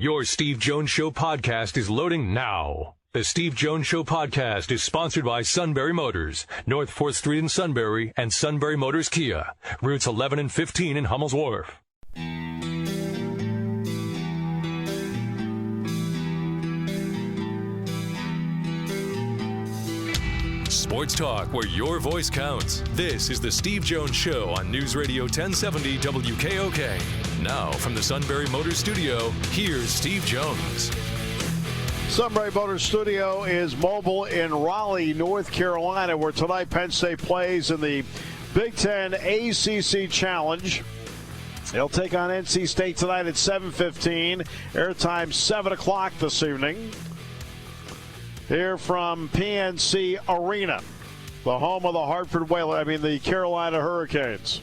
Your Steve Jones Show podcast is loading now. The Steve Jones Show podcast is sponsored by Sunbury Motors, North 4th Street in Sunbury, and Sunbury Motors Kia, routes 11 and 15 in Hummel's Wharf. Sports talk where your voice counts. This is the Steve Jones Show on News Radio 1070 WKOK. Now from the Sunbury Motors Studio, here's Steve Jones. Sunbury Motors Studio is mobile in Raleigh, North Carolina, where tonight Penn State plays in the Big Ten ACC Challenge. They'll take on NC State tonight at 7:15. Airtime 7 o'clock this evening. Here from PNC Arena, the home of the Carolina Hurricanes.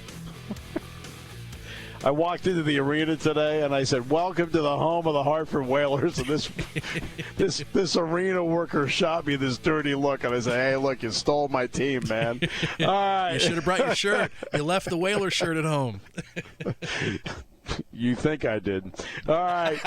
I walked into the arena today and I said, "Welcome to the home of the Hartford Whalers." And this arena worker shot me this dirty look, and I said, "Hey, look, you stole my team, man." All right. You should have brought your shirt. You left the Whaler shirt at home. You think I did? All right.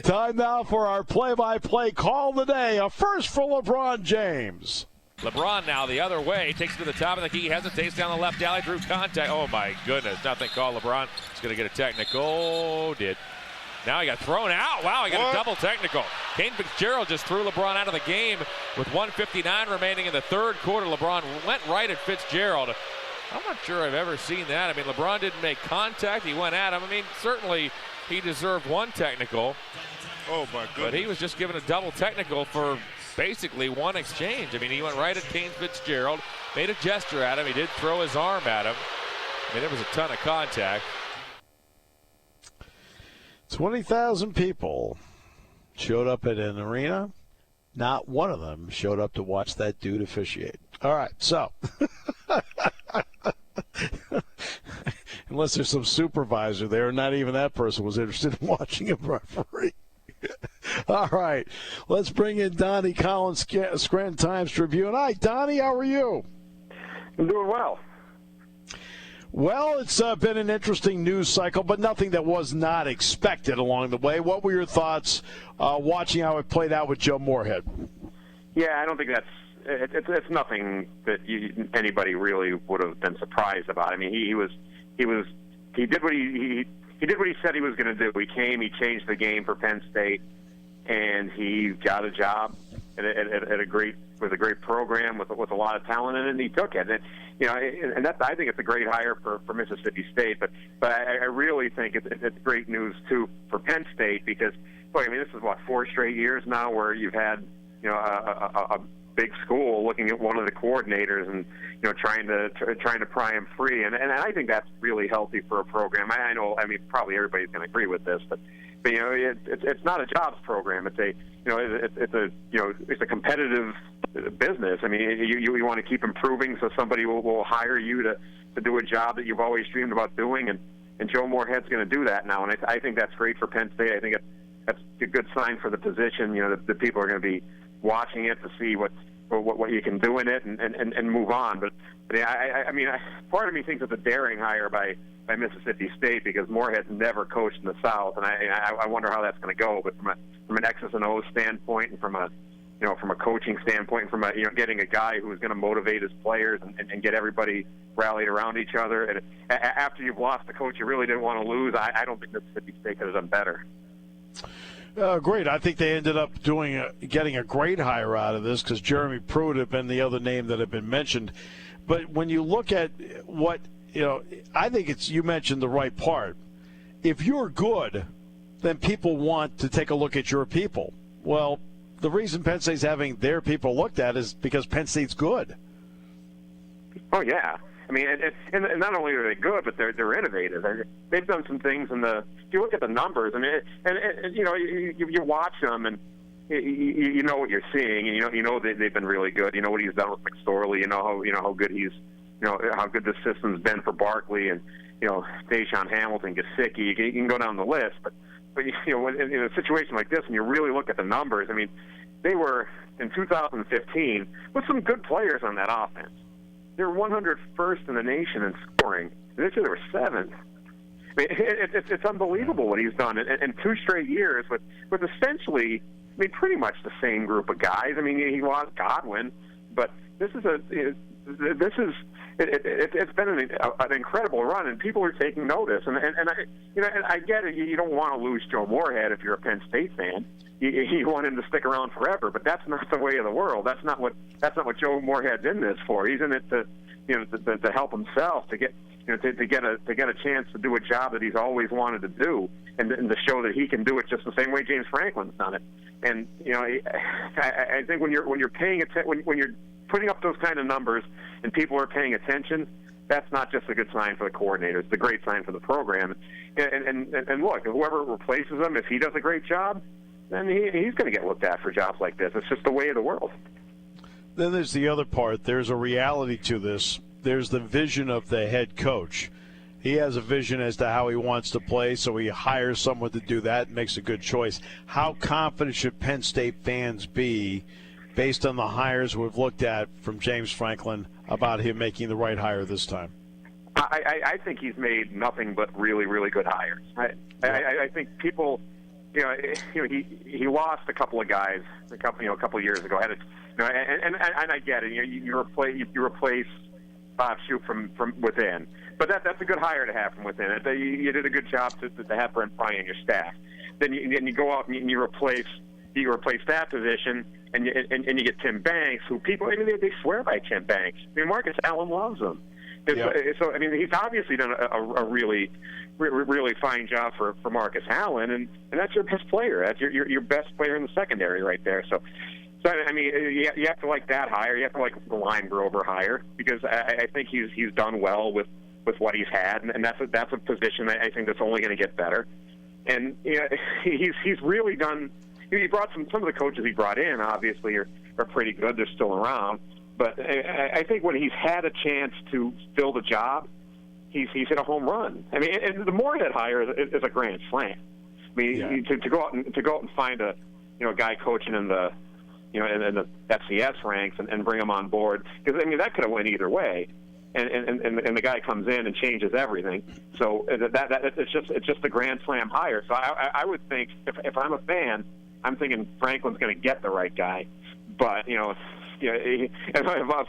Time now for our play-by-play call of the day. A first for LeBron James. LeBron now the other way, takes it to the top of the key, hesitates down the left alley, drew contact. Oh, my goodness, nothing called. LeBron is going to get a technical. Did. Now he got thrown out. Wow, he got a double technical. Kane Fitzgerald just threw LeBron out of the game with 1:59 remaining in the third quarter. LeBron went right at Fitzgerald. I'm not sure I've ever seen that. I mean, LeBron didn't make contact. He went at him. I mean, certainly he deserved one technical. Oh, my goodness. But he was just given a double technical for basically one exchange. I mean, he went right at Kane Fitzgerald, made a gesture at him. He did throw his arm at him. I mean, there was a ton of contact. 20,000 people showed up at an arena. Not one of them showed up to watch that dude officiate. All right, so unless there's some supervisor there, not even that person was interested in watching a referee. All right, let's bring in Donnie Collins, Scranton Times-Tribune. Hi, Donnie, how are you? I'm doing well. Well, it's been an interesting news cycle, but nothing that was not expected along the way. What were your thoughts watching how it played out with Joe Moorhead? Yeah, I don't think it's nothing that anybody really would have been surprised about. I mean, he did what he did what he said he was going to do. He came, he changed the game for Penn State, and he got a job at a great program with a lot of talent in it, and he took it. And that's, I think it's a great hire for Mississippi State. But I really think it's great news too for Penn State because, boy, I mean, this is 4 straight years now where you've had a big school looking at one of the coordinators and trying to pry him free, and I think that's really healthy for a program. I know, I mean, probably everybody's going to agree with this, but it's not a jobs program. It's a competitive business. I mean, you want to keep improving, so somebody will hire you to do a job that you've always dreamed about doing, and Joe Moorhead's going to do that now, and I think that's great for Penn State. I think that's a good sign for the position. The people are going to be watching it to see what you can do in it and move on. But I mean, part of me thinks it's a daring hire by Mississippi State because Moorhead's never coached in the South, and I wonder how that's going to go. But from an X's and O's standpoint, and from a coaching standpoint, from getting a guy who's going to motivate his players and get everybody rallied around each other, and after you've lost the coach you really didn't want to lose, I don't think Mississippi State could have done better. Great. I think they ended up getting a great hire out of this because Jeremy Pruitt had been the other name that had been mentioned. But when you look at what, I think you mentioned the right part. If you're good, then people want to take a look at your people. Well, the reason Penn State's having their people looked at is because Penn State's good. Oh, yeah. I mean, and not only are they good, but they're innovative. They've done some things if you look at the numbers, I mean, and you watch them and you know what you're seeing, and you know they've been really good. You know what he's done with McSorley. You know how good how good the system's been for Barkley and Deshaun Hamilton, Gesicki. You can go down the list, but in a situation like this, when you really look at the numbers, I mean, they were in 2015 with some good players on that offense. They were 101st in the nation in scoring. This year they were 7th. I mean, it's unbelievable what he's done in 2 straight years with essentially, I mean, pretty much the same group of guys. I mean, he lost Godwin, but it's been an incredible run, and people are taking notice. And I get it. You don't want to lose Joe Moorhead if you're a Penn State fan. You want him to stick around forever, but that's not the way of the world. That's not what Joe Moorhead's in this for. He's in it to help himself, to get a chance to do a job that he's always wanted to do, and to show that he can do it just the same way James Franklin's done it. And I think when you're paying attention, when you're putting up those kind of numbers and people are paying attention, that's not just a good sign for the coordinator. It's a great sign for the program. And look, whoever replaces him, if he does a great job, then he's going to get looked at for jobs like this. It's just the way of the world. Then there's the other part. There's a reality to this. There's the vision of the head coach. He has a vision as to how he wants to play, so he hires someone to do that and makes a good choice. How confident should Penn State fans be, based on the hires we've looked at from James Franklin, about him making the right hire this time? I think he's made nothing but really, really good hires. I think people, he lost a couple of guys a couple of years ago. And I get it. You replace Bob Shoop from within, but that's a good hire to have from within. You did a good job to have Brent Pry on your staff. Then you go out and you replace that position, and you get Tim Banks, who people, I mean, they swear by Tim Banks. I mean, Marcus Allen loves him. Yep. So I mean, he's obviously done a really, really fine job for Marcus Allen, and that's your best player. That's your best player in the secondary right there. So I mean, you have to like that hire. You have to like the Lime Grover hire, because I think he's done well with what he's had, and that's a position I think that's only going to get better. And he's really done. He brought some of the coaches he brought in, obviously, are pretty good. They're still around. But I think when he's had a chance to fill the job, he's hit a home run. I mean, and the Moorhead hire is a grand slam. I mean, to go out and find a guy coaching in the in the FCS ranks and bring him on board, because I mean that could have went either way. And the guy comes in and changes everything. So it's just a grand slam hire. So I would think if I'm a fan, I'm thinking Franklin's going to get the right guy. But and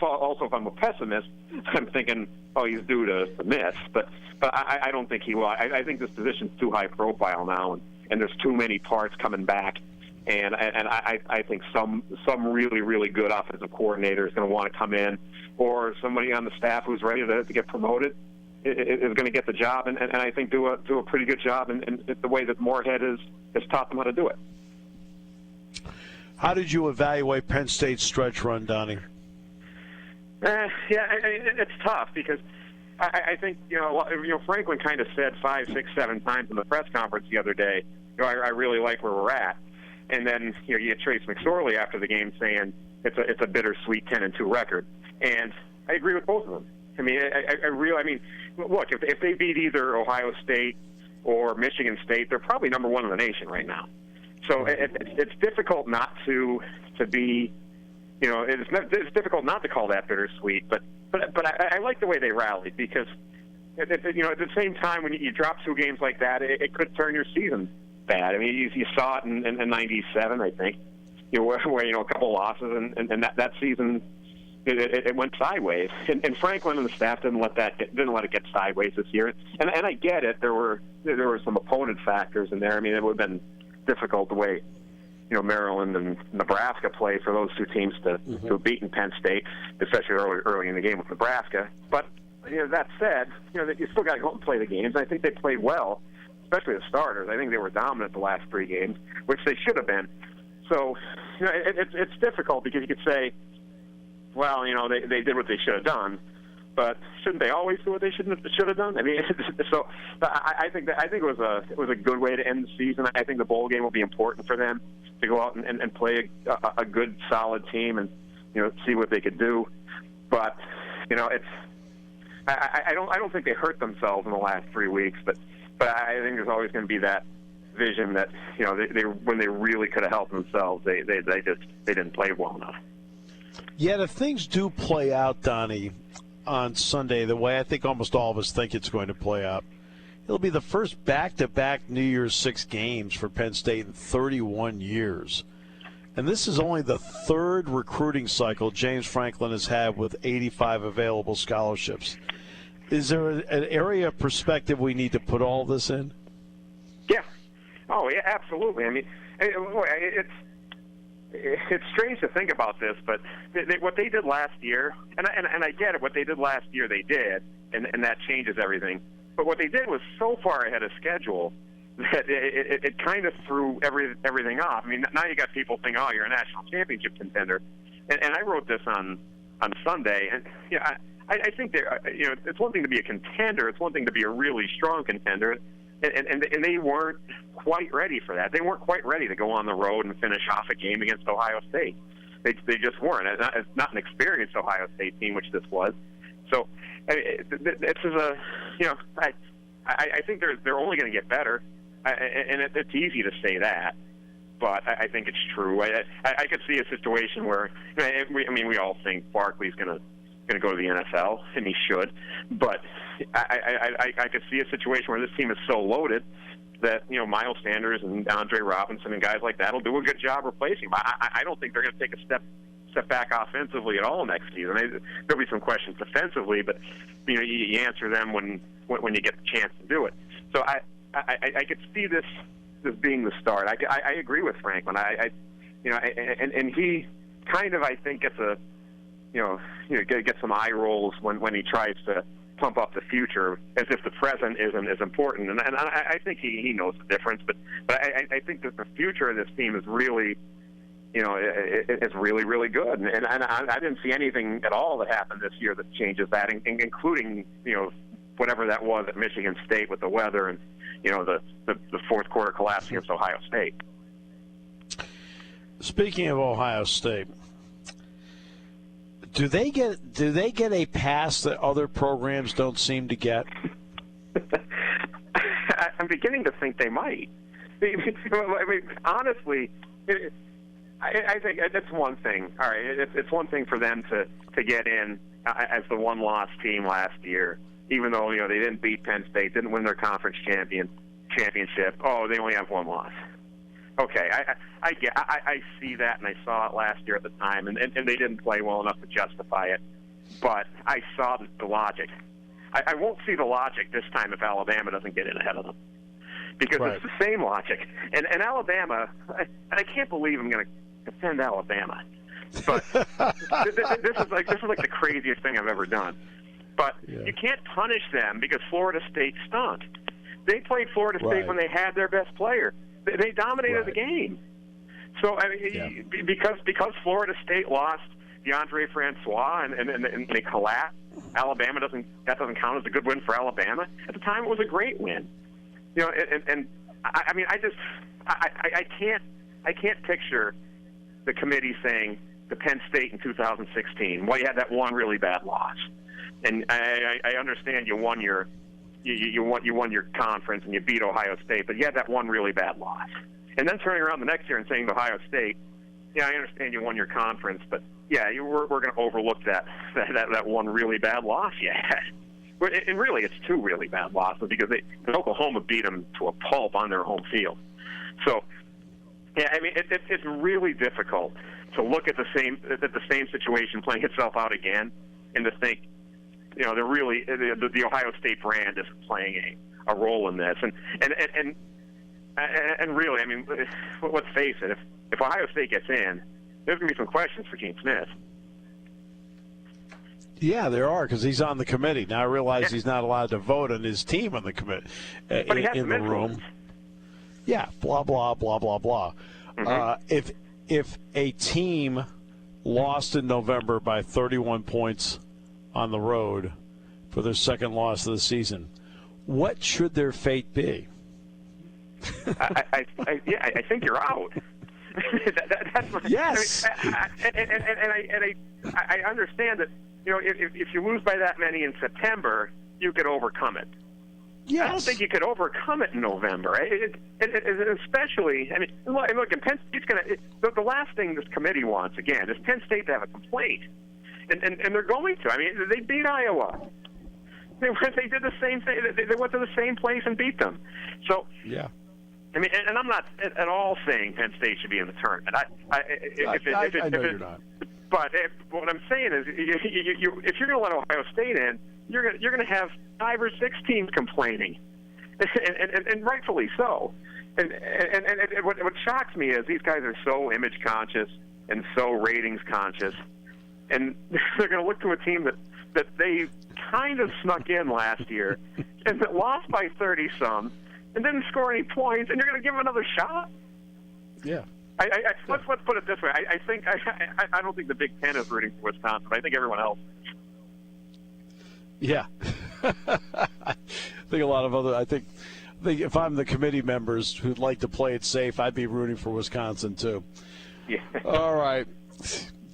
also if I'm a pessimist, I'm thinking, oh, he's due to miss. But I don't think he will. I think this position's too high profile now, and there's too many parts coming back. And I think some really, really good offensive coordinator is going to want to come in, or somebody on the staff who's ready to get promoted is going to get the job, and I think do a pretty good job in the way that Moorhead has taught them how to do it. How did you evaluate Penn State's stretch run, Donnie? It's tough, because I think Franklin kind of said 5, 6, 7 times in the press conference the other day, I really like where we're at. And then you get Trace McSorley after the game saying it's a bittersweet 10-2 record, and I agree with both of them. I mean, I mean, look, if they beat either Ohio State or Michigan State, they're probably number 1 in the nation right now. So it's difficult not to be, it's difficult not to call that bittersweet. But I like the way they rallied, because at the same time when you drop 2 games like that, it could turn your season bad. I mean, you saw it in '97, I think, where a couple losses, and that season it went sideways. And Franklin and the staff didn't let it get sideways this year. And I get it. There were some opponent factors in there. I mean, it would have been difficult the way Maryland and Nebraska play for those 2 teams to have beaten Penn State, especially early in the game with Nebraska. But that said, you still got to go out and play the games. I think they played well, especially the starters. I think they were dominant the last 3 games, which they should have been. So it's difficult, because you could say, well, they did what they should have done, but shouldn't they always do what they should have done? I mean, so I think it was a good way to end the season. I think the bowl game will be important for them to go out and play a good, solid team and see what they could do. But I don't think they hurt themselves in the last 3 weeks. But I think there's always going to be that vision that they when they really could have helped themselves, they didn't play well enough. Yet if things do play out, Donnie, on Sunday the way I think almost all of us think it's going to play out, It'll be the first back-to-back New Year's Six games for Penn State in 31 years. And this is only the third recruiting cycle James Franklin has had with 85 available scholarships. Is there an area of perspective we need to put all this in? Yeah. Oh, yeah, absolutely. I mean, it's strange to think about this, but what they did last year, and I get it, what they did last year they did, and that changes everything. But what they did was so far ahead of schedule that it kind of threw everything off. I mean, now you got people thinking, oh, you're a national championship contender. And I wrote this on Sunday, and I think it's one thing to be a contender. It's one thing to be a really strong contender. And they weren't quite ready for that. They weren't quite ready to go on the road and finish off a game against Ohio State. They just weren't. It's not an experienced Ohio State team, which this was. So this is I think they're only going to get better, and it's easy to say that, but I think it's true. I could see a situation where we all think Barkley's going to go to the NFL, and he should, but I could see a situation where this team is so loaded that Miles Sanders and Andre Robinson and guys like that will do a good job replacing him. I don't think they're going to take a step back offensively at all next season. There'll be some questions defensively, but you answer them when you get the chance to do it. So I could see this being the start. I agree with Franklin. And he kind of, I think, gets get some eye rolls when he tries to pump up the future as if the present isn't as important. And I think he knows the difference. But I think that the future of this team is really, it's really, really good. And I didn't see anything at all that happened this year that changes that, including, whatever that was at Michigan State with the weather and, the fourth quarter collapse against Ohio State. Speaking of Ohio State, do they get a pass that other programs don't seem to get? I'm beginning to think they might. Honestly, I think that's one thing. All right, it's one thing for them to get in as the one-loss team last year, even though they didn't beat Penn State, didn't win their conference championship. Oh, they only have one loss. Okay, I see that, and I saw it last year at the time, and they didn't play well enough to justify it. But I saw the logic. I won't see the logic this time if Alabama doesn't get in ahead of them, because It's the same logic. And Alabama, and I can't believe I'm going to defend Alabama, but this is like the craziest thing I've ever done. But you can't punish them because Florida State stunk. They played Florida State when they had their best player. They dominated the game. So because Florida State lost DeAndre Francois and they collapsed, Alabama doesn't count as a good win for Alabama. At the time, it was a great win. I can't picture the committee saying to Penn State in 2016, well, you had that one really bad loss, and I understand you won your conference and you beat Ohio State, but you had that one really bad loss. And then turning around the next year and saying to Ohio State, yeah, I understand you won your conference, but yeah, we're going to overlook that one really bad loss you had. And really, it's two really bad losses because Oklahoma beat them to a pulp on their home field. So, yeah, I mean, it's really difficult to look at the same situation playing itself out again and to think, the Ohio State brand is playing a role in this, and really, I mean, let's face it, if Ohio State gets in, there's going to be some questions for Gene Smith. Yeah, there are, because he's on the committee. Now I realize he's not allowed to vote on his team on the committee. But he has in the room. Yeah, blah, blah, blah, blah, blah. Mm-hmm. If a team lost in November by 31 points on the road for their second loss of the season, what should their fate be? I think you're out. That's my, yes. I understand that, if you lose by that many in September, you could overcome it. Yes. I don't think you could overcome it in November. Especially, I mean, look, and Penn State's going to. The last thing this committee wants, again, is Penn State to have a complaint, and they're going to. I mean, they beat Iowa. They did the same thing. They went to the same place and beat them. So yeah. I mean, and I'm not at all saying Penn State should be in the tournament. I know you're not. But what I'm saying is, if you're going to let Ohio State in, you're going to have 5 or 6 teams complaining, and rightfully so. And what shocks me is these guys are so image conscious and so ratings conscious, and they're going to look to a team that they kind of snuck in last year and that lost by 30-some and didn't score any points, and you're going to give them another shot? Yeah. Let's put it this way. I don't think the Big Ten is rooting for Wisconsin. I think everyone else is. Yeah. I think a lot of other – I think if I'm the committee members who'd like to play it safe, I'd be rooting for Wisconsin too. Yeah. All right.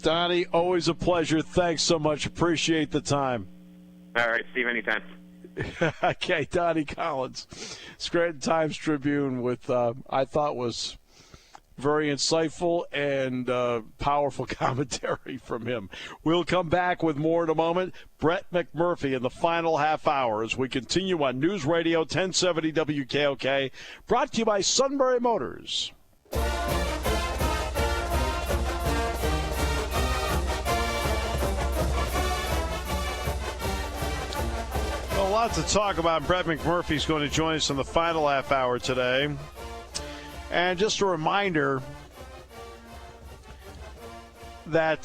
Donnie, always a pleasure. Thanks so much. Appreciate the time. All right, Steve, anytime. Okay, Donnie Collins, Scranton Times-Tribune with I thought was very insightful and powerful commentary from him. We'll come back with more in a moment. Brett McMurphy in the final half hour as we continue on News Radio 1070 WKOK, brought to you by Sunbury Motors. A lot to talk about. Brett McMurphy is going to join us in the final half hour today. And just a reminder that,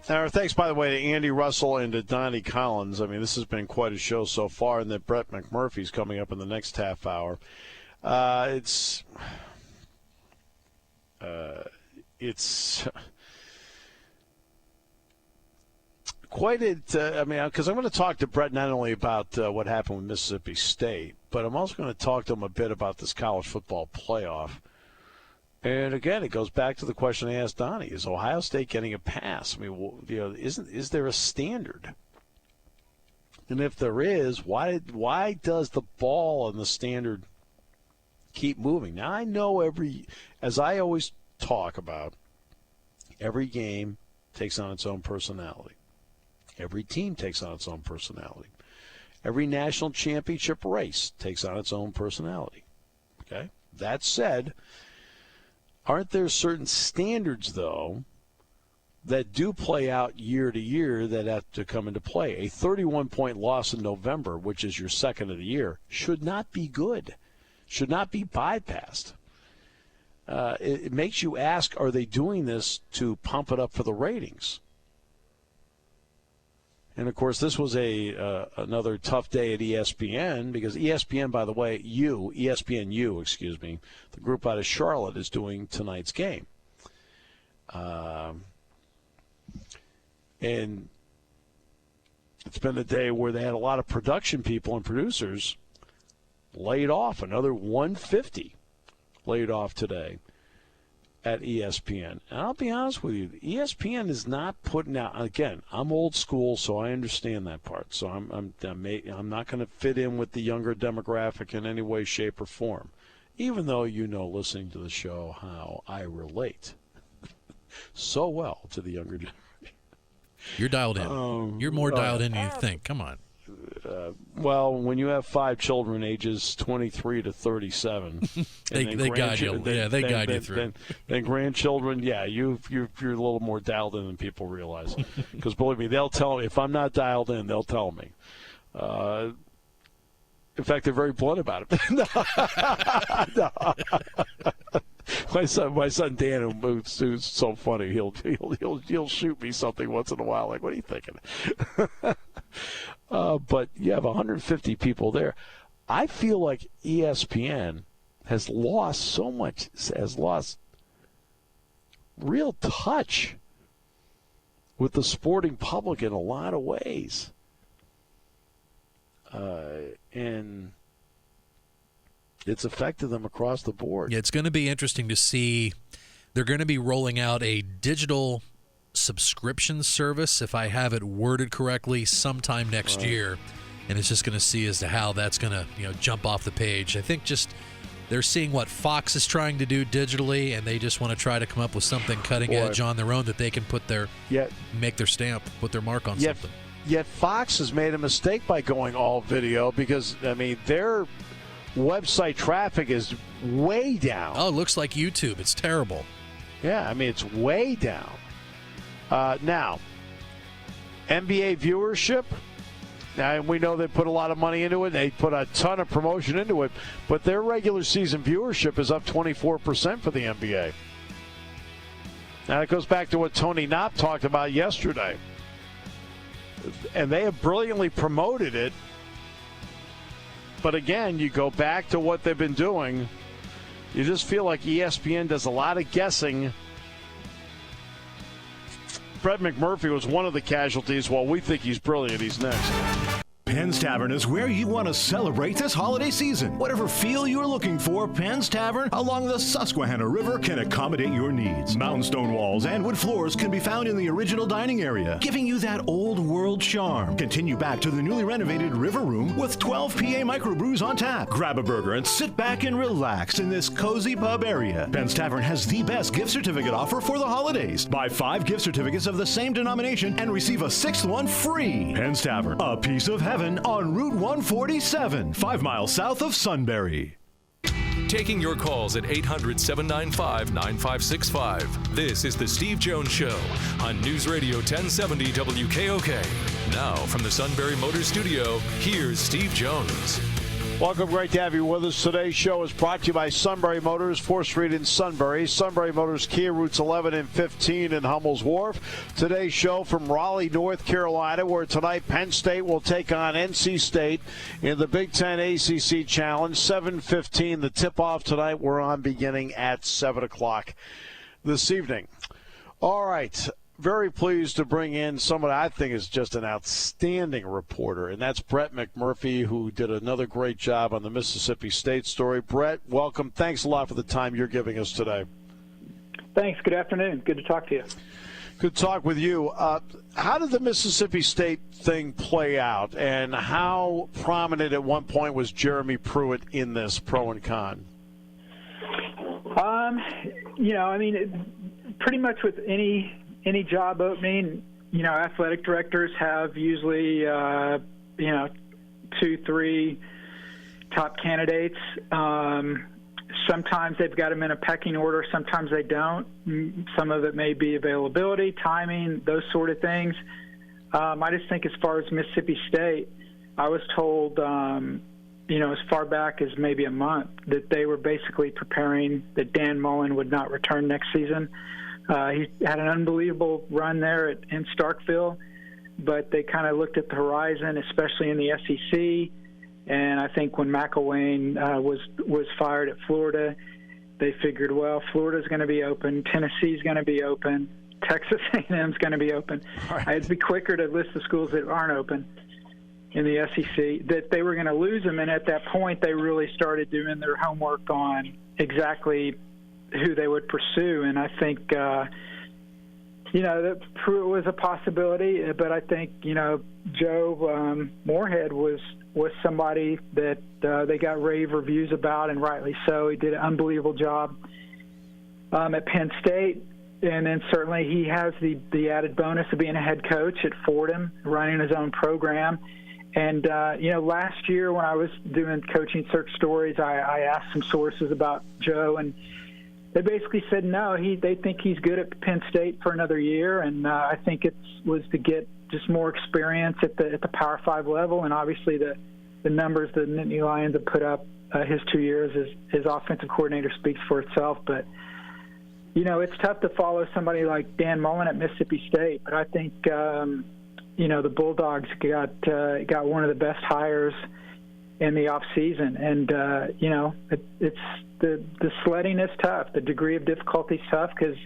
thanks, by the way, to Andy Russell and to Donnie Collins. I mean, this has been quite a show so far, and that Brett McMurphy's coming up in the next half hour. It's quite I mean, because I'm going to talk to Brett not only about what happened with Mississippi State, but I'm also going to talk to him a bit about this college football playoff. And again, it goes back to the question I asked Donnie: is Ohio State getting a pass? I mean, is there a standard? And if there is, why does the ball and the standard keep moving? Now, I know as I always talk about, every game takes on its own personality. Every team takes on its own personality. Every national championship race takes on its own personality. Okay? That said, aren't there certain standards, though, that do play out year to year that have to come into play? A 31-point loss in November, which is your second of the year, should not be good, should not be bypassed. It makes you ask, are they doing this to pump it up for the ratings? And, of course, this was another tough day at ESPN because ESPN, by the way, ESPNU, the group out of Charlotte is doing tonight's game. And it's been a day where they had a lot of production people and producers laid off. Another 150 laid off today at ESPN. And I'll be honest with you, ESPN is not putting out, again, I'm old school, so I understand that part. So I'm not going to fit in with the younger demographic in any way, shape, or form, even though listening to the show, how I relate so well to the younger demographic. You're dialed in. You're more dialed in than you think. Come on. Well, when you have 5 children ages 23 to 37, they guide you. They guide you through. Then grandchildren, you're a little more dialed in than people realize. Because believe me, they'll tell me if I'm not dialed in, they'll tell me. In fact, they're very blunt about it. No. My son Dan, who's so funny, he'll shoot me something once in a while. Like, what are you thinking? But you have 150 people there. I feel like ESPN has lost real touch with the sporting public in a lot of ways. And it's affected them across the board. Yeah, it's going to be interesting to see. They're going to be rolling out a digital subscription service, if I have it worded correctly, sometime next year. And it's just going to see as to how that's going to jump off the page. I think just they're seeing what Fox is trying to do digitally, and they just want to try to come up with something cutting edge on their own that they can put make their stamp, put their mark on something. Yet Fox has made a mistake by going all video because, I mean, their website traffic is way down. Oh, it looks like YouTube. It's terrible. Yeah, I mean, it's way down. Now, NBA viewership, now we know they put a lot of money into it. They put a ton of promotion into it, but their regular season viewership is up 24% for the NBA. Now, it goes back to what Tony Knopp talked about yesterday. And they have brilliantly promoted it. But again, you go back to what they've been doing. You just feel like ESPN does a lot of guessing. Brett McMurphy was one of the casualties. While we think he's brilliant, he's next. Penn's Tavern is where you want to celebrate this holiday season. Whatever feel you're looking for, Penn's Tavern along the Susquehanna River can accommodate your needs. Mountain stone walls and wood floors can be found in the original dining area, giving you that old world charm. Continue back to the newly renovated River Room with 12 PA microbrews on tap. Grab a burger and sit back and relax in this cozy pub area. Penn's Tavern has the best gift certificate offer for the holidays. Buy 5 gift certificates of the same denomination and receive a 6th one free. Penn's Tavern, a piece of heaven on Route 147, 5 miles south of Sunbury. Taking your calls at 800-795-9565. This is the Steve Jones Show on News Radio 1070 WKOK. Now from the Sunbury Motors Studio, here's Steve Jones. Welcome. Great to have you with us. Today's show is brought to you by Sunbury Motors, 4th Street in Sunbury. Sunbury Motors Kia, routes 11 and 15 in Hummel's Wharf. Today's show from Raleigh, North Carolina, where tonight Penn State will take on NC State in the Big Ten ACC Challenge. 7:15, the tip-off tonight. We're on beginning at 7 o'clock this evening. All right. Very pleased to bring in someone I think is just an outstanding reporter, and that's Brett McMurphy, who did another great job on the Mississippi State story. Brett, welcome. Thanks a lot for the time you're giving us today. Thanks. Good afternoon. Good to talk to you. Good talk with you. How did the Mississippi State thing play out, and how prominent at one point was Jeremy Pruitt in this, pro and con? Pretty much with any job opening, athletic directors have usually, 2-3 top candidates. Sometimes they've got them in a pecking order. Sometimes they don't. Some of it may be availability, timing, those sort of things. I just think as far as Mississippi State, I was told, as far back as maybe a month, that they were basically preparing that Dan Mullen would not return next season. He had an unbelievable run there in Starkville, but they kind of looked at the horizon, especially in the SEC. And I think when McElwain was fired at Florida, they figured, well, Florida's going to be open, Tennessee's going to be open, Texas A&M's going to be open. Right. It'd be quicker to list the schools that aren't open in the SEC, that they were going to lose them. And at that point, they really started doing their homework on exactly who they would pursue. And I think, that Pruitt was a possibility, but I think, Joe Moorhead was somebody that they got rave reviews about, and rightly so. He did an unbelievable job at Penn State. And then certainly he has the added bonus of being a head coach at Fordham, running his own program. And, last year when I was doing coaching search stories, I asked some sources about Joe, and they basically said no. They think he's good at Penn State for another year, and I think it was to get just more experience at the Power 5 level, and obviously the numbers the Nittany Lions have put up his 2 years as offensive coordinator speaks for itself. But it's tough to follow somebody like Dan Mullen at Mississippi State, but I think the Bulldogs got one of the best hires in the off season, and it's the sledding is tough. The degree of difficulty is tough because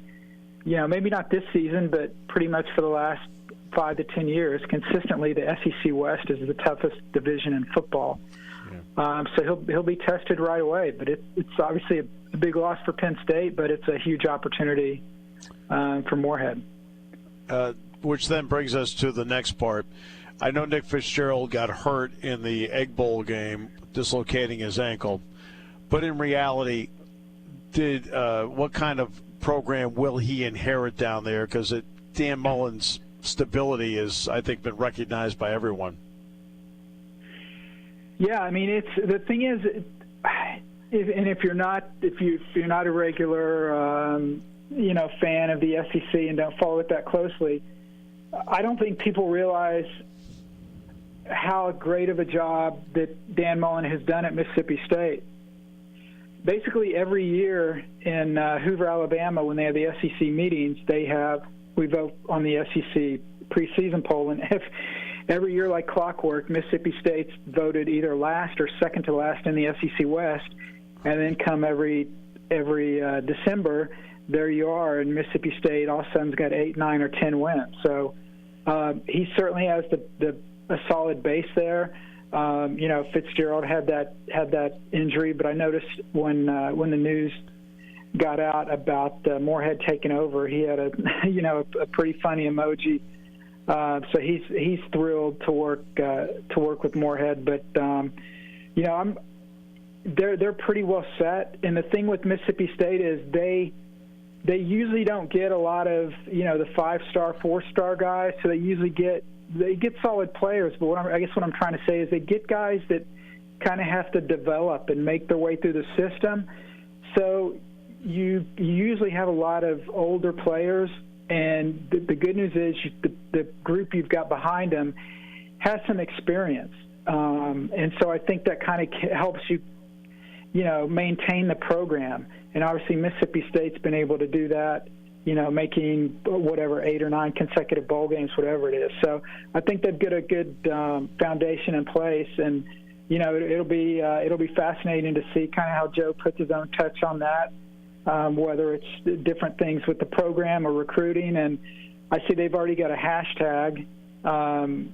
maybe not this season, but pretty much for the last 5 to 10 years, consistently the SEC West is the toughest division in football. Yeah. So he'll be tested right away. But it's obviously a big loss for Penn State, but it's a huge opportunity for Moorhead. Which then brings us to the next part. I know Nick Fitzgerald got hurt in the Egg Bowl game, dislocating his ankle. But in reality, what kind of program will he inherit down there? Because Dan Mullen's stability has, I think, been recognized by everyone. Yeah, I mean, the thing is, if you're not a regular fan of the SEC and don't follow it that closely, I don't think people realize how great of a job that Dan Mullen has done at Mississippi State. Basically, every year in Hoover, Alabama, when they have the SEC meetings, we vote on the SEC preseason poll, and every year, like clockwork, Mississippi State's voted either last or second to last in the SEC West, and then come every December, there you are, and Mississippi State all of a sudden's got 8, 9, or 10 wins. So he certainly has a solid base there. Fitzgerald had that injury, but I noticed when the news got out about Moorhead taking over, he had a pretty funny emoji. So he's thrilled to work with Moorhead, but they're pretty well set. And the thing with Mississippi State is they usually don't get a lot of the 5-star, 4-star guys. So they usually get solid players. But what I'm trying to say is they get guys that kind of have to develop and make their way through the system. So you usually have a lot of older players. And the good news is the group you've got behind them has some experience. And so I think that kind of helps you, maintain the program. And obviously Mississippi State's been able to do that, making 8 or 9 consecutive bowl games, whatever it is. So I think they've got a good foundation in place. And, it'll be fascinating to see kind of how Joe puts his own touch on that. Whether it's different things with the program or recruiting. And I see they've already got a hashtag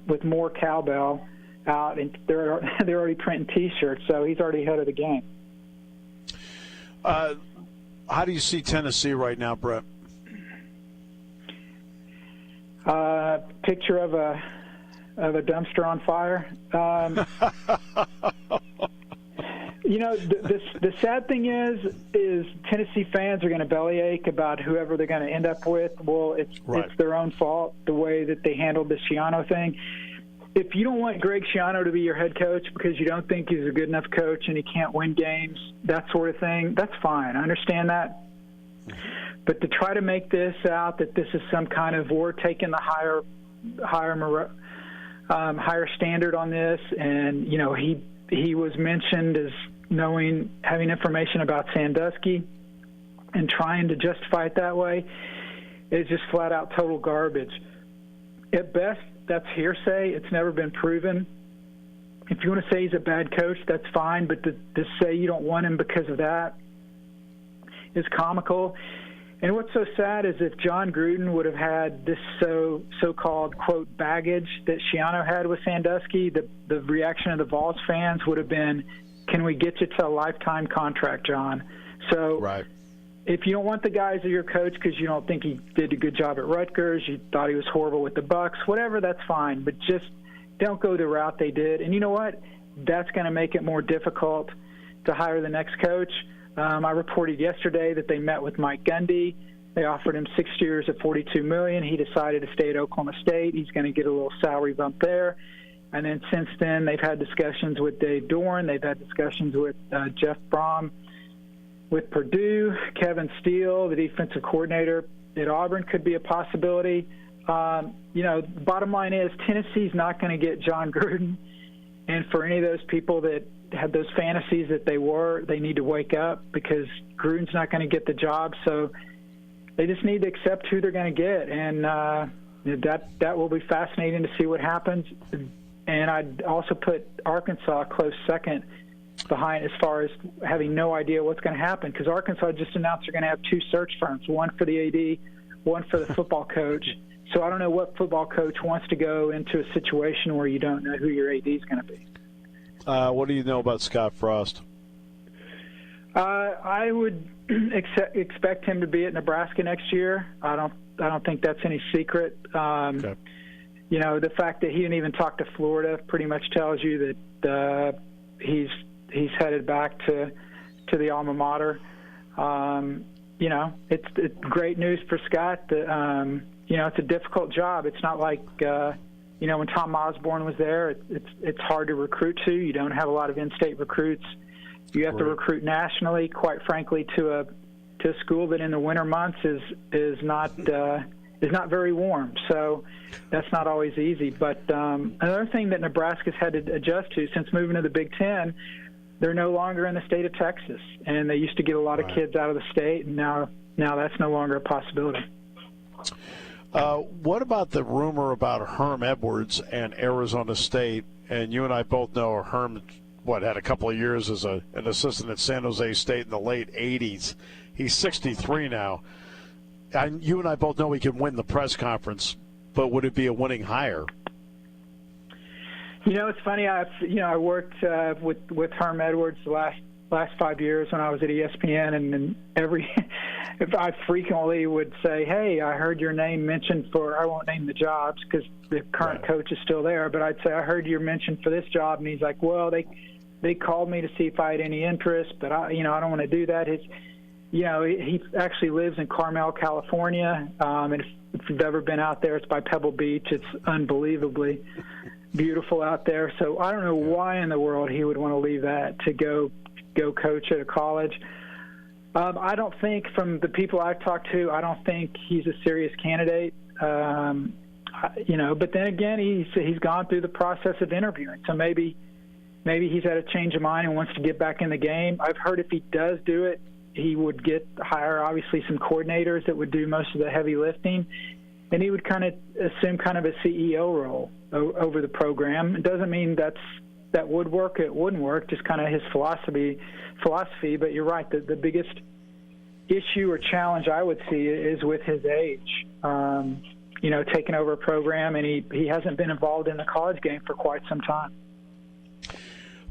with more cowbell out, and they're already printing T-shirts, so he's already ahead of the game. How do you see Tennessee right now, Brett? Picture of a dumpster on fire. The sad thing is Tennessee fans are going to bellyache about whoever they're going to end up with. Well, it's their own fault, the way that they handled the Schiano thing. If you don't want Greg Schiano to be your head coach because you don't think he's a good enough coach and he can't win games, that sort of thing, that's fine. I understand that. But to try to make this out that this is some kind of we're taking the higher standard on this, and he was mentioned as having information about Sandusky and trying to justify it that way is just flat out total garbage. At best, that's hearsay. It's never been proven. If you want to say he's a bad coach, that's fine, but to say you don't want him because of that is comical. And what's so sad is if John Gruden would have had this so-called, quote, baggage that Schiano had with Sandusky, the reaction of the Vols fans would have been, can we get you to a lifetime contract, John? So if you don't want the guy as your coach because you don't think he did a good job at Rutgers, you thought he was horrible with the Bucks, whatever, that's fine. But just don't go the route they did. And you know what? That's going to make it more difficult to hire the next coach. I reported yesterday that they met with Mike Gundy. They offered him 6 years at $42 million. He decided to stay at Oklahoma State. He's going to get a little salary bump there. And then since then, they've had discussions with Dave Dorn. They've had discussions with Jeff Brom with Purdue. Kevin Steele, the defensive coordinator at Auburn, could be a possibility. The bottom line is Tennessee's not going to get John Gruden. And for any of those people that had those fantasies that they need to wake up because Gruden's not going to get the job. So they just need to accept who they're going to get. And that will be fascinating to see what happens. And I'd also put Arkansas a close second behind as far as having no idea what's going to happen, because Arkansas just announced they're going to have 2 search firms, one for the AD, one for the football coach. So I don't know what football coach wants to go into a situation where you don't know who your AD is going to be. What do you know about Scott Frost? I would expect him to be at Nebraska next year. I don't think that's any secret. Okay. The fact that he didn't even talk to Florida pretty much tells you that he's headed back to the alma mater. It's great news for Scott. it's a difficult job. It's not like when Tom Osborne was there, it's hard to recruit to. You don't have a lot of in-state recruits. You have to recruit nationally. Quite frankly, to a school that in the winter months is not very warm. So that's not always easy. But another thing that Nebraska's had to adjust to since moving to the Big Ten, they're no longer in the state of Texas, and they used to get a lot of kids out of the state, and now that's no longer a possibility. What about the rumor about Herm Edwards and Arizona State? And you and I both know Herm, had a couple of years as an assistant at San Jose State in the late 80s. He's 63 now. And you and I both know he can win the press conference, but would it be a winning hire? It's funny. I worked with Herm Edwards the last 5 years when I was at ESPN, and I frequently would say, "Hey, I heard your name mentioned for." I won't name the jobs because the current coach is still there, but I'd say, "I heard you're mentioned for this job," and he's like, "Well, they called me to see if I had any interest, but I don't want to do that." He actually lives in Carmel, California, and if you've ever been out there, it's by Pebble Beach. It's unbelievably beautiful out there. So I don't know why in the world he would want to leave that to go coach at a college. I don't think, from the people I've talked to, I don't think he's a serious candidate. But then again, he's gone through the process of interviewing, so maybe he's had a change of mind and wants to get back in the game. I've heard if he does do it, he would hire obviously some coordinators that would do most of the heavy lifting, and he would kind of assume kind of a CEO role over the program. It doesn't mean that would work. It wouldn't work, just kind of his philosophy. But you're right. The biggest issue or challenge I would see is with his age. Taking over a program, and he hasn't been involved in the college game for quite some time.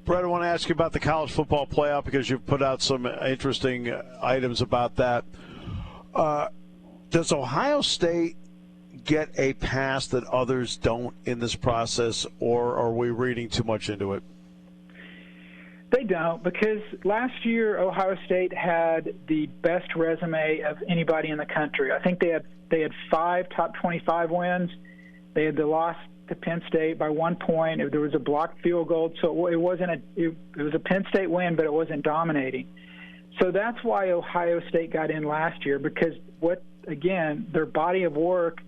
Brett, I want to ask you about the college football playoff because you've put out some interesting items about that. Does Ohio State get a pass that others don't in this process, or are we reading too much into it? They don't, because last year Ohio State had the best resume of anybody in the country. I think they had 5 top 25 wins. They had the loss to Penn State by 1 point. There was a blocked field goal, so it was a Penn State win, but it wasn't dominating. So that's why Ohio State got in last year, because their body of work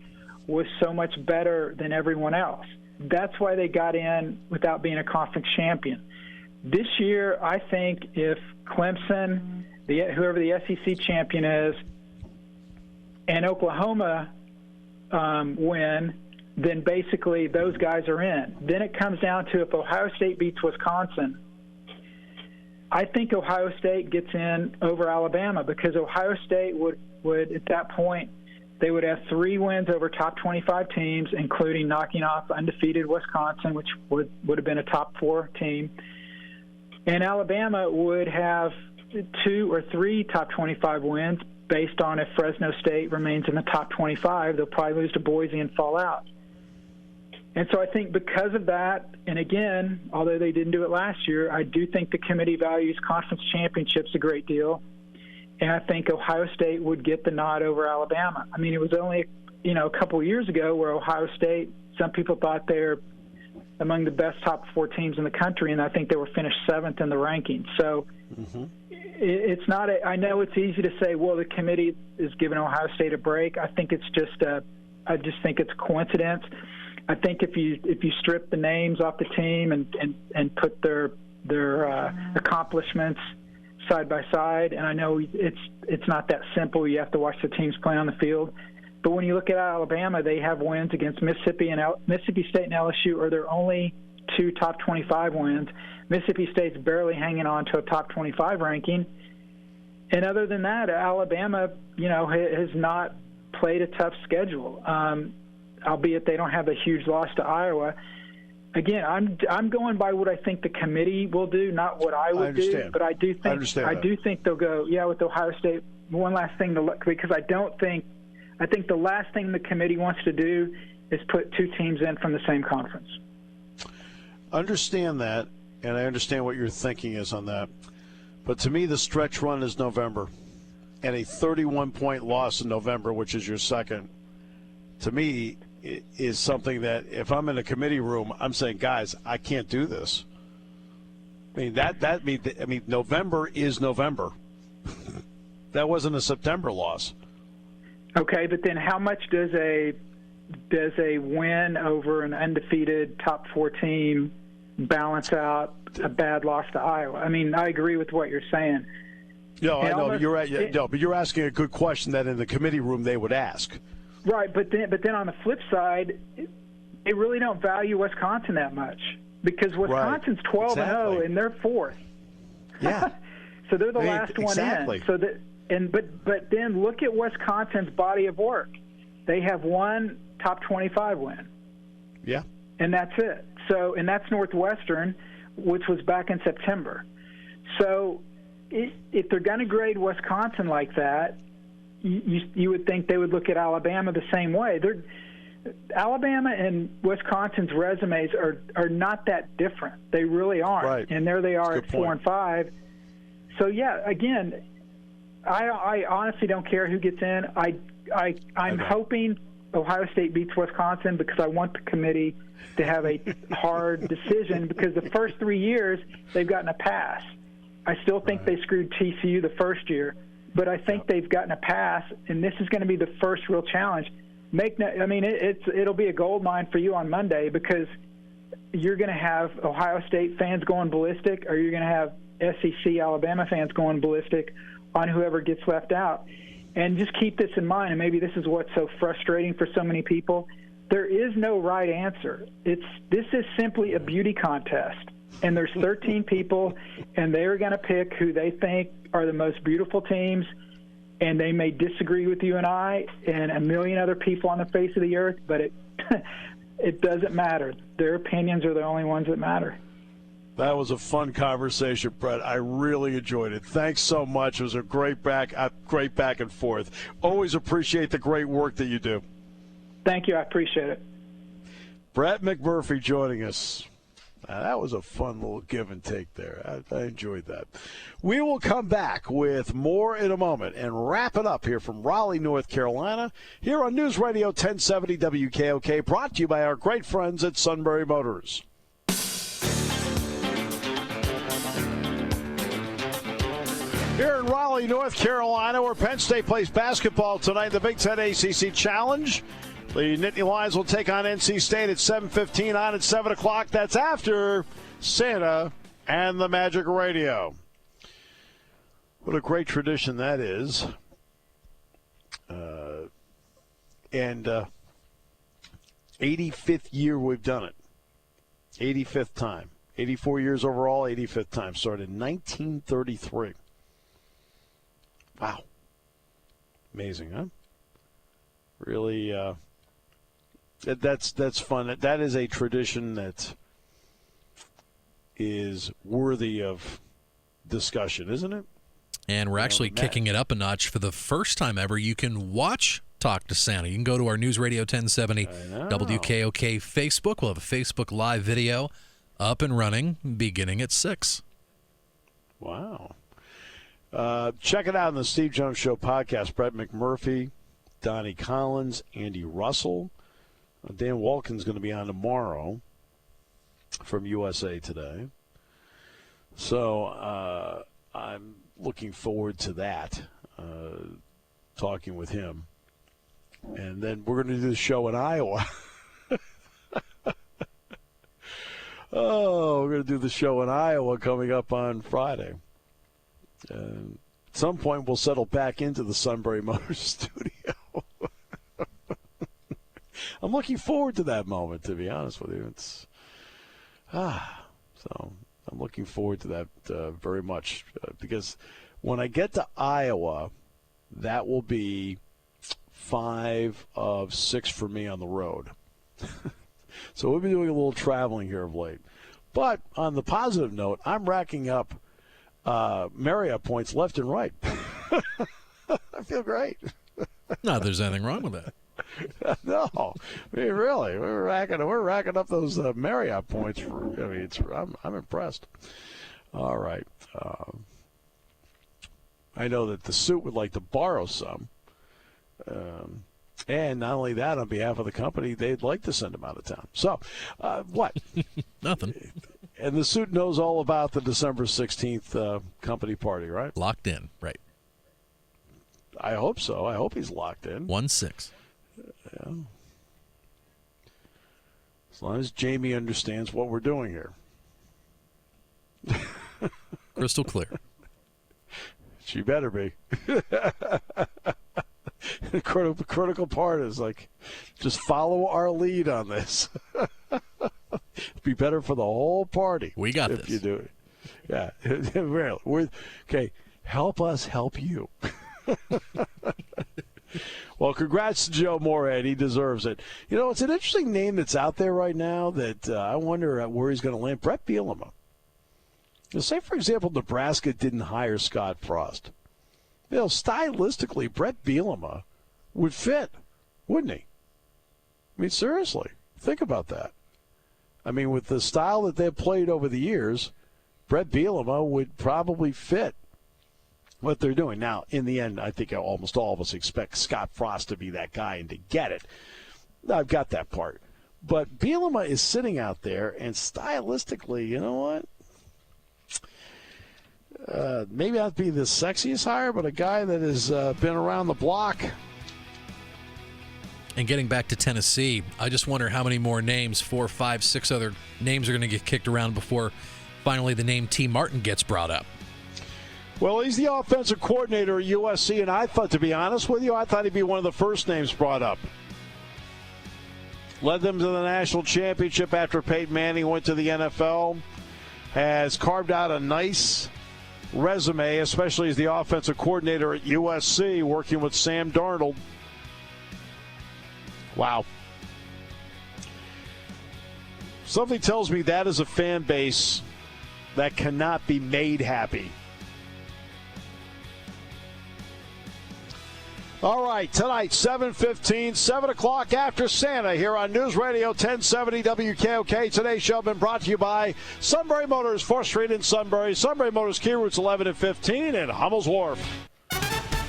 was so much better than everyone else. That's why they got in without being a conference champion. This year, I think if Clemson, whoever the SEC champion is, and Oklahoma win, then basically those guys are in. Then it comes down to if Ohio State beats Wisconsin, I think Ohio State gets in over Alabama, because Ohio State would at that point, they would have 3 wins over top 25 teams, including knocking off undefeated Wisconsin, which would have been a top 4 team. And Alabama would have 2 or 3 top 25 wins based on if Fresno State remains in the top 25. They'll probably lose to Boise and fall out. And so I think because of that, and again, although they didn't do it last year, I do think the committee values conference championships a great deal. And I think Ohio State would get the nod over Alabama. I mean, it was only, a couple of years ago where Ohio State, some people thought they're among the best top 4 teams in the country, and I think they were finished 7th in the rankings. So it's not I know it's easy to say, well, the committee is giving Ohio State a break. I think it's I just think it's a coincidence. I think if you strip the names off the team and put their accomplishments side by side, and I know it's not that simple. You have to watch the teams play on the field. But when you look at Alabama, they have wins against Mississippi State and LSU are their only 2 top 25 wins. Mississippi State's barely hanging on to a top 25 ranking. And other than that, Alabama, has not played a tough schedule, albeit they don't have a huge loss to Iowa. Again, I'm going by what I think the committee will do, not what I would do. But I do think they'll go, with Ohio State. One last thing to look, because I think the last thing the committee wants to do is put 2 teams in from the same conference. Understand that, and I understand what your thinking is on that. But to me, the stretch run is November, and a 31-point loss in November, which is your second, to me, is something that if I'm in a committee room, I'm saying, guys, I can't do this. I mean, November is November. That wasn't a September loss. Okay, but then how much does a win over an undefeated top 4 team balance out a bad loss to Iowa? I mean, I agree with what you're saying. No, I know. But you're asking a good question that in the committee room they would ask. Right, but then on the flip side, they really don't value Wisconsin that much because Wisconsin's 12-0 and they're 4th. Yeah. So they're the last one exactly. in. So but then look at Wisconsin's body of work. They have one top 25 win. Yeah. And that's it. So, and that's Northwestern, which was back in September. So if they're going to grade Wisconsin like that, you would think they would look at Alabama the same way. Alabama and Wisconsin's resumes are not that different. They really aren't. Right. And there they are That's at 4 and 5. So yeah, again, I honestly don't care who gets in. I'm hoping Ohio State beats Wisconsin because I want the committee to have a hard decision because the first 3 years they've gotten a pass. I still think they screwed TCU the first year, but I think they've gotten a pass, and this is going to be the first real challenge. It'll be a gold mine for you on Monday because you're going to have Ohio State fans going ballistic, or you're going to have SEC Alabama fans going ballistic on whoever gets left out. And just keep this in mind, and maybe this is what's so frustrating for so many people. There is no right answer. This is simply a beauty contest, and there's 13 people, and they're going to pick who they think are the most beautiful teams, and they may disagree with you and I and a million other people on the face of the earth, but it doesn't matter. Their opinions are the only ones that matter. That was a fun conversation, Brett. I really enjoyed it. Thanks so much. It was a great back and forth. Always appreciate the great work that you do. Thank you. I appreciate it. Brett McMurphy joining us. That was a fun little give and take there. I enjoyed that. We will come back with more in a moment and wrap it up here from Raleigh, North Carolina, here on News Radio 1070 WKOK, brought to you by our great friends at Sunbury Motors. Here in Raleigh, North Carolina, where Penn State plays basketball tonight, the Big Ten ACC Challenge. The Nittany Lions will take on NC State at 7:15, on at 7 o'clock. That's after Santa and the Magic Radio. What a great tradition that is. And 85th year we've done it. 85th time. 84 years overall, 85th time. Started in 1933. Wow. Amazing, huh? Really, that's fun. That is a tradition that is worthy of discussion, isn't it? And we're actually kicking it up a notch for the first time ever. You can watch Talk to Santa. You can go to our News Radio 1070 WKOK Facebook. We'll have a Facebook Live video up and running beginning at 6. Wow. Check it out on the Steve Jones Show podcast. Brett McMurphy, Donnie Collins, Andy Russell. Dan Walken's going to be on tomorrow from USA Today. So I'm looking forward to that, talking with him. And then we're going to do the show in Iowa. We're going to do the show in Iowa coming up on Friday. At some point, we'll settle back into the Sunbury Motors studio. I'm looking forward to that moment, to be honest with you. So I'm looking forward to that very much because when I get to Iowa, that will be 5 of 6 for me on the road. So we'll be doing a little traveling here of late. But on the positive note, I'm racking up Marriott points left and right. I feel great. No, there's anything wrong with that. No, I mean, really, we're racking up those Marriott points. I'm impressed. All right, I know that the suit would like to borrow some. And not only that, on behalf of the company, they'd like to send him out of town. So, what? Nothing. And the suit knows all about the December 16th company party, right? Locked in, right. I hope so. I hope he's locked in. 1-6. Yeah. As long as Jamie understands what we're doing here. Crystal clear. She better be. The critical part is just follow our lead on this. Be better for the whole party. We got if this. You do it. Yeah, really. Okay, help us help you. Well, congrats to Joe Moorhead. He deserves it. You know, it's an interesting name that's out there right now that I wonder where he's going to land. Brett Bielema. Say, for example, Nebraska didn't hire Scott Frost. You know, stylistically, Brett Bielema would fit, wouldn't he? I mean, seriously, think about that. I mean, with the style that they've played over the years, Brett Bielema would probably fit what they're doing. Now, in the end, I think almost all of us expect Scott Frost to be that guy and to get it. I've got that part. But Bielema is sitting out there, and stylistically, you know what? Maybe not be the sexiest hire, but a guy that has been around the block. And getting back to Tennessee, I just wonder how many more names, 4, 5, 6 other names are going to get kicked around before finally the name T. Martin gets brought up. Well, he's the offensive coordinator at USC, and I thought, to be honest with you, I thought he'd be one of the first names brought up. Led them to the national championship after Peyton Manning went to the NFL. Has carved out a nice resume, especially as the offensive coordinator at USC, working with Sam Darnold. Wow. Something tells me that is a fan base that cannot be made happy. All right, tonight, 7:15, 7 o'clock after Santa here on News Radio 1070 WKOK. Today's show has been brought to you by Sunbury Motors, 4th Street in Sunbury. Sunbury Motors, Key Routes 11 and 15, and Hummel's Wharf.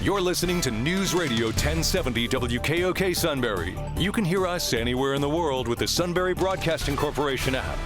You're listening to News Radio 1070 WKOK Sunbury. You can hear us anywhere in the world with the Sunbury Broadcasting Corporation app.